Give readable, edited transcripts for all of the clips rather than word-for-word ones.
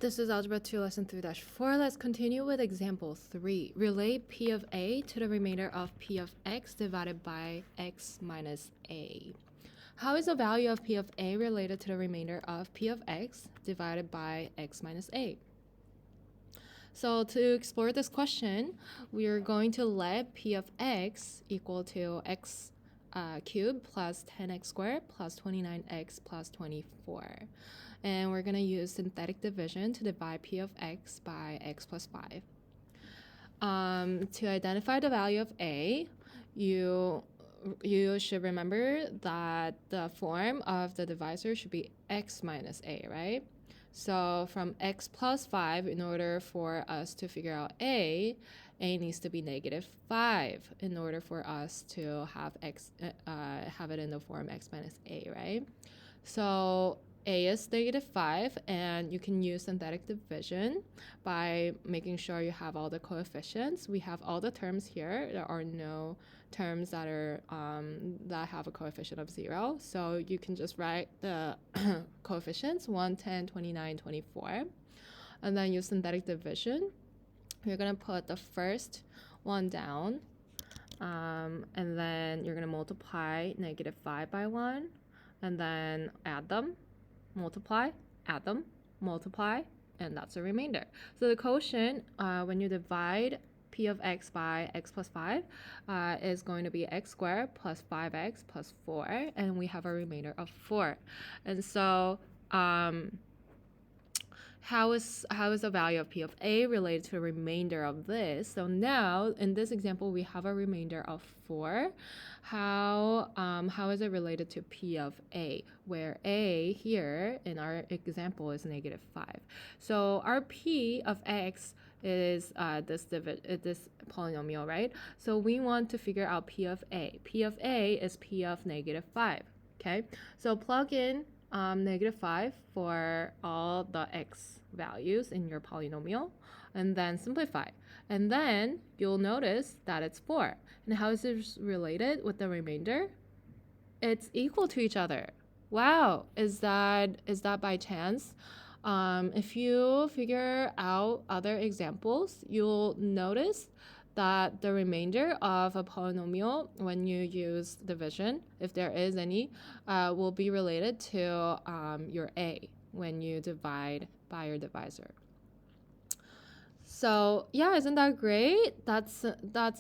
This is Algebra 2, Lesson 3-4. Let's continue with example 3. Relate P of A to the remainder of P of X divided by X minus A. How is the value of P of A related to the remainder of P of X divided by X minus A? So to explore this question, we are going to let P of X equal to X cubed plus 10x squared plus 29x plus 24. And we're going to use synthetic division to divide P of X by X plus 5. To identify the value of A, you should remember that the form of the divisor should be X minus A, right? So from X plus 5, in order for us to figure out A needs to be -5 in order for us to have have it in the form X minus A, right? So A is -5, and you can use synthetic division by making sure you have all the coefficients. We have all the terms here. There are no terms that are that have a coefficient of 0. So you can just write the coefficients 1, 10, 29, 24, and then use synthetic division. You're gonna put the first one down, and then you're gonna multiply -5 by 1, and then add them. Multiply, add them, multiply, and that's the remainder. So the quotient, when you divide P of X by X plus 5, is going to be X squared plus 5X plus 4, and we have a remainder of 4. And so how is the value of P of A related to the remainder of this? So now in this example we have a remainder of 4. How is it related to P of A, where A here in our example is -5? So our P of X is this polynomial, right? So we want to figure out P of A. P of A is P of -5. Okay, so plug in -5 for all the x values in your polynomial, and then simplify. And then you'll notice that it's 4. And how is this related with the remainder? It's equal to each other. Wow, is that by chance? If you figure out other examples, you'll notice that the remainder of a polynomial, when you use division, if there is any, will be related to your A when you divide by your divisor. So yeah, isn't that great? That's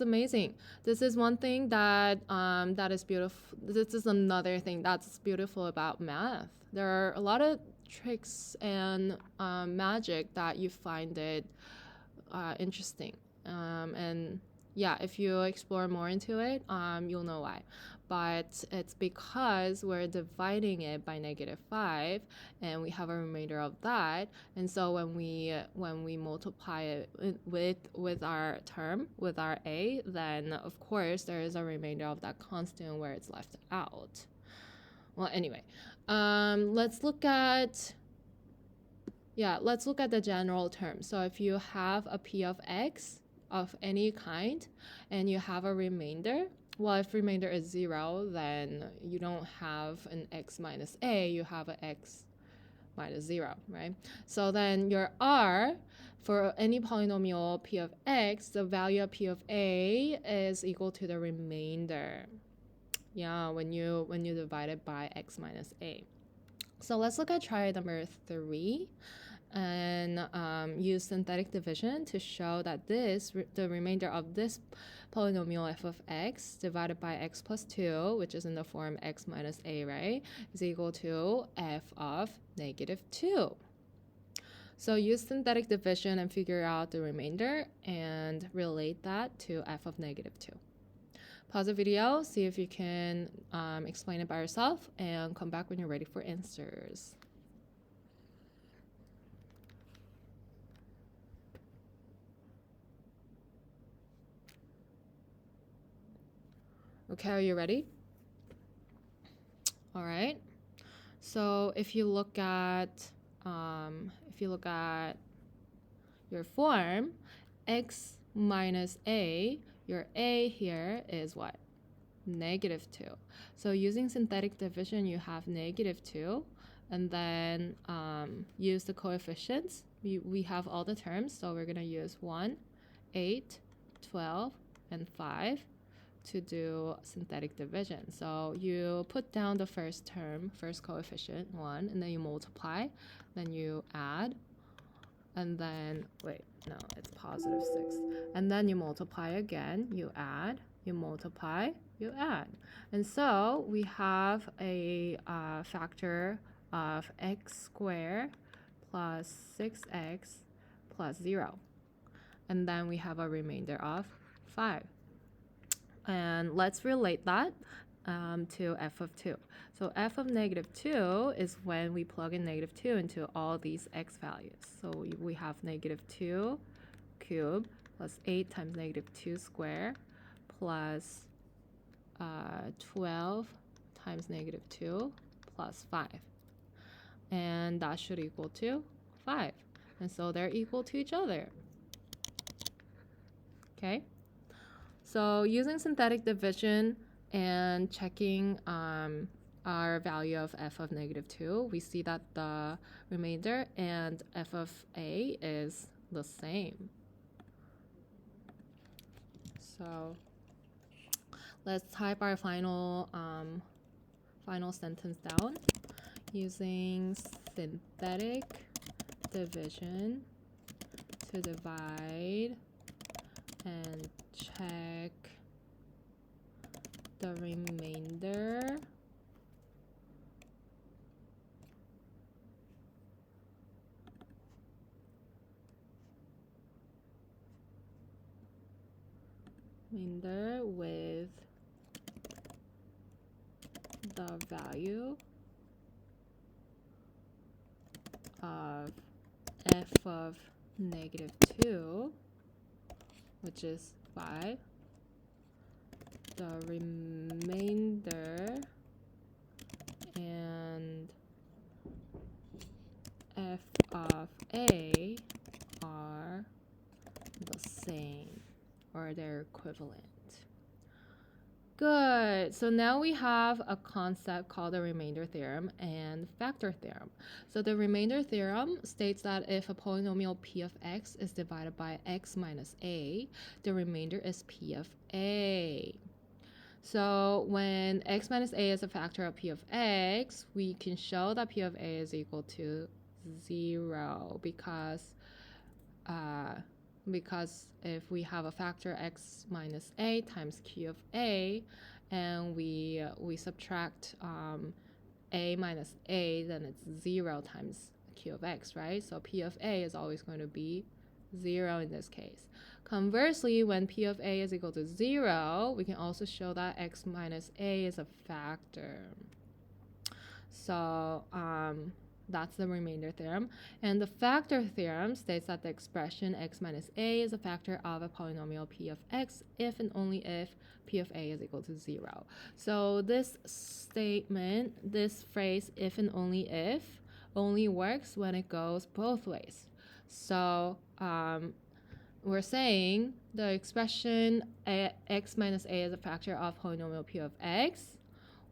amazing. This is one thing that that is beautiful. This is another thing that's beautiful about math. There are a lot of tricks and magic that you find it interesting. And yeah, if you explore more into it, you'll know why. But it's because we're dividing it by -5, and we have a remainder of that. And so when we multiply it with our term, with our A, then of course there is a remainder of that constant where it's left out. Well, anyway, let's look at the general term. So if you have a P of X of any kind and you have a remainder, well, if remainder is 0, then you don't have an X minus A, you have an X minus 0, right? So then your R, for any polynomial P of X, the value of P of A is equal to the remainder. Yeah, when you divide it by X minus A. So let's look at try number 3 and use synthetic division to show that the remainder of this polynomial f of x divided by x plus 2, which is in the form x minus a, right, is equal to f of -2. So use synthetic division and figure out the remainder and relate that to f of -2. Pause the video, see if you can explain it by yourself, and come back when you're ready for answers. Okay, are you ready? All right. So if you look at your form, x minus a, your a here is what? -2. So using synthetic division, you have -2, and then use the coefficients we have all the terms, so we're going to use 1, 8, 12, and 5 to do synthetic division. So you put down the first term, first coefficient, 1, and then you multiply, then you add, and then, wait, no, it's positive 6. And then you multiply again, you add, you multiply, you add. And so we have a factor of x squared plus 6x plus 0. And then we have a remainder of 5. And let's relate that to f of 2. So f of negative 2 is when we plug in negative 2 into all these x values. So we have negative 2 cubed plus 8 times negative 2 squared plus 12 times negative 2 plus 5. And that should equal to 5. And so they're equal to each other. Okay? So using synthetic division and checking our value of f of negative 2, we see that the remainder and f of a is the same. So let's type our final sentence down using synthetic division to divide and check the remainder with the value of f of negative 2, which is 5, the remainder and f of a are the same, or they're equivalent. Good. So now we have a concept called the remainder theorem and factor theorem. So the remainder theorem states that if a polynomial p of x is divided by x minus a, the remainder is p of a. So when x minus a is a factor of p of x, we can show that p of a is equal to 0 because if we have a factor x minus a times q of a, and we subtract a minus a, then it's 0 times q of x, right? So p of a is always going to be 0 in this case. Conversely, when p of a is equal to 0, we can also show that x minus a is a factor. So that's the remainder theorem. And the factor theorem states that the expression x minus a is a factor of a polynomial p of x if and only if p of a is equal to 0. So this statement, this phrase, if and only if, only works when it goes both ways. So we're saying the expression x minus a is a factor of polynomial p of x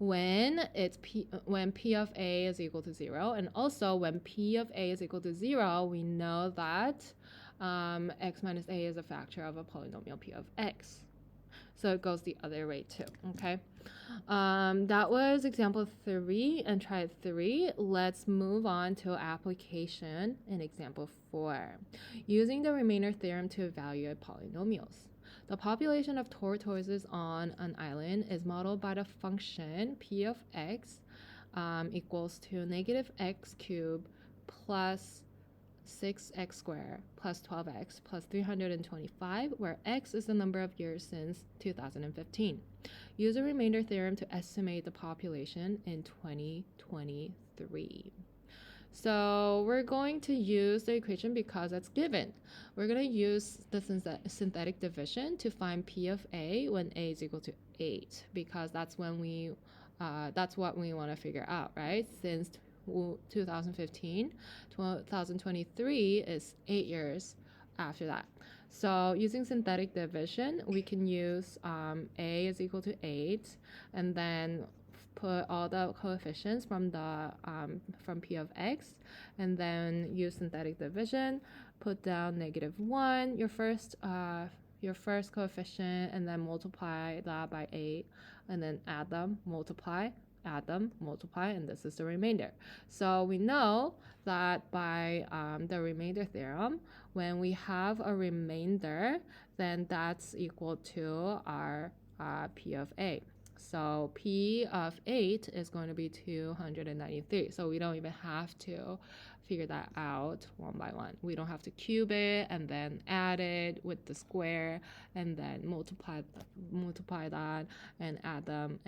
when p of a is equal to 0, and also when p of a is equal to 0, we know that x minus a is a factor of a polynomial p of x. So it goes the other way too, okay? That was example 3 and try 3. Let's move on to application in example 4. Using the remainder theorem to evaluate polynomials. The population of tortoises on an island is modeled by the function p of x equals to negative x cubed plus 6x squared plus 12x plus 325, where x is the number of years since 2015. Use a remainder theorem to estimate the population in 2023. So we're going to use the equation because it's given. We're going to use the synthetic division to find p of a when a is equal to 8, because that's when that's what we want to figure out, right? Since 2015, 2023 is 8 years after that. So using synthetic division, we can use a is equal to 8, and then put all the coefficients from the from p of x, and then use synthetic division. Put down -1, your first coefficient, and then multiply that by 8, and then add them, multiply, add them, multiply, and this is the remainder. So we know that by the remainder theorem, when we have a remainder, then that's equal to our p of a. So p of 8 is going to be 293. So we don't even have to figure that out one by one. We don't have to cube it and then add it with the square and then multiply that and add them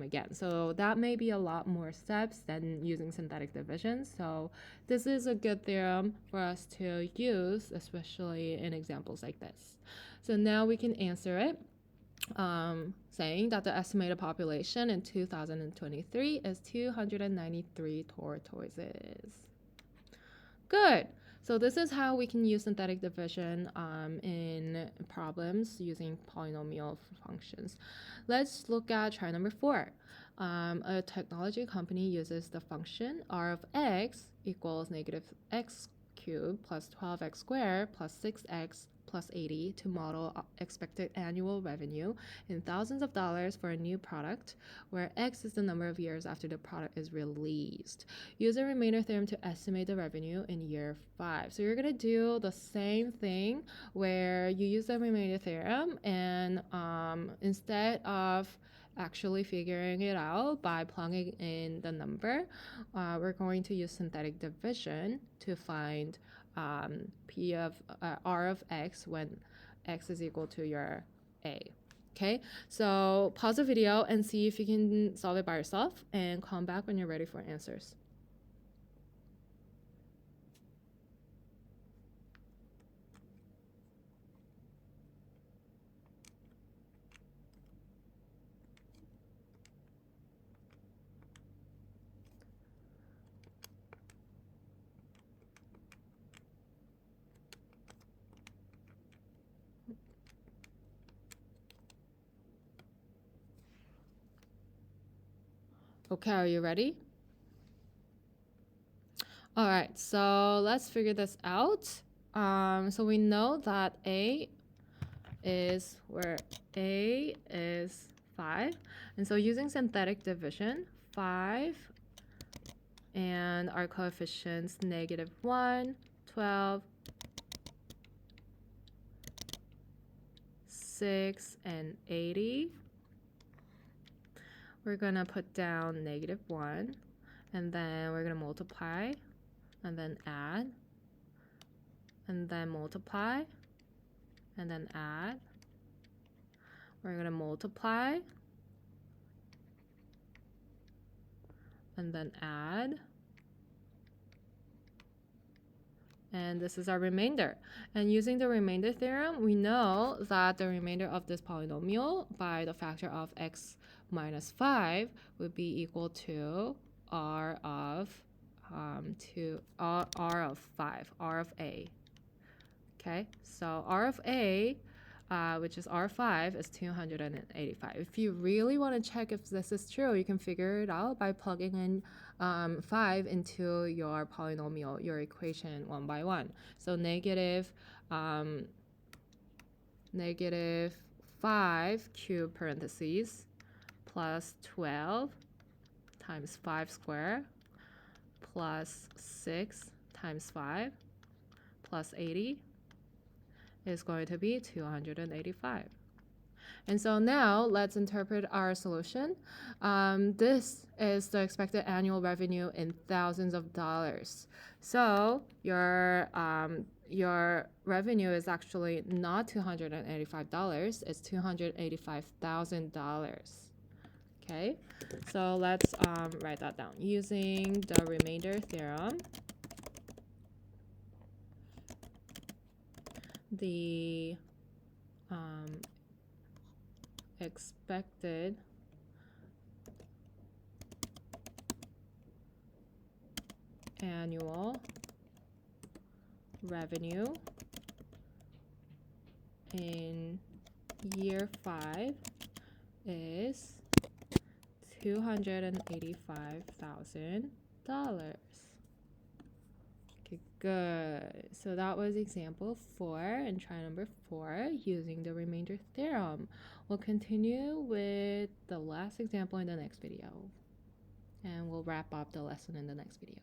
again. So that may be a lot more steps than using synthetic division. So this is a good theorem for us to use, especially in examples like this. So now we can answer it. Saying that the estimated population in 2023 is 293 tortoises. Good. So this is how we can use synthetic division in problems using polynomial functions. Let's look at try number 4. A technology company uses the function r of x equals -x cubed plus 12x squared plus 6x plus 80 to model expected annual revenue in thousands of dollars for a new product, where x is the number of years after the product is released. Use the remainder theorem to estimate the revenue in year 5. So you're going to do the same thing where you use the remainder theorem, and instead of actually figuring it out by plugging in the number, we're going to use synthetic division to find p of r of x when x is equal to your a. Okay, so pause the video and see if you can solve it by yourself, and come back when you're ready for answers. Okay, are you ready? All right, so let's figure this out. So we know that a is 5. And so using synthetic division, 5 and our coefficients -1, 12, 6, and 80. We're gonna put down -1, and then we're gonna multiply, and then add, and then multiply, and then add. We're gonna multiply, and then add. And this is our remainder. And using the remainder theorem, we know that the remainder of this polynomial by the factor of x minus 5 would be equal to r of 5, r of a. Okay, so r of a, which is r5, is 285. If you really want to check if this is true, you can figure it out by plugging in 5 into your polynomial, your equation one by one. So -5 cubed parentheses plus 12 times 5 squared plus 6 times 5 plus 80 is going to be 285. And so now let's interpret our solution. This is the expected annual revenue in thousands of dollars. So your revenue is actually not $285, it's $285,000. Okay, so let's write that down. Using the remainder theorem, the expected annual revenue in year 5 is $285,000. Okay, good. So that was example 4 and try number 4 using the remainder theorem. We'll continue with the last example in the next video. And we'll wrap up the lesson in the next video.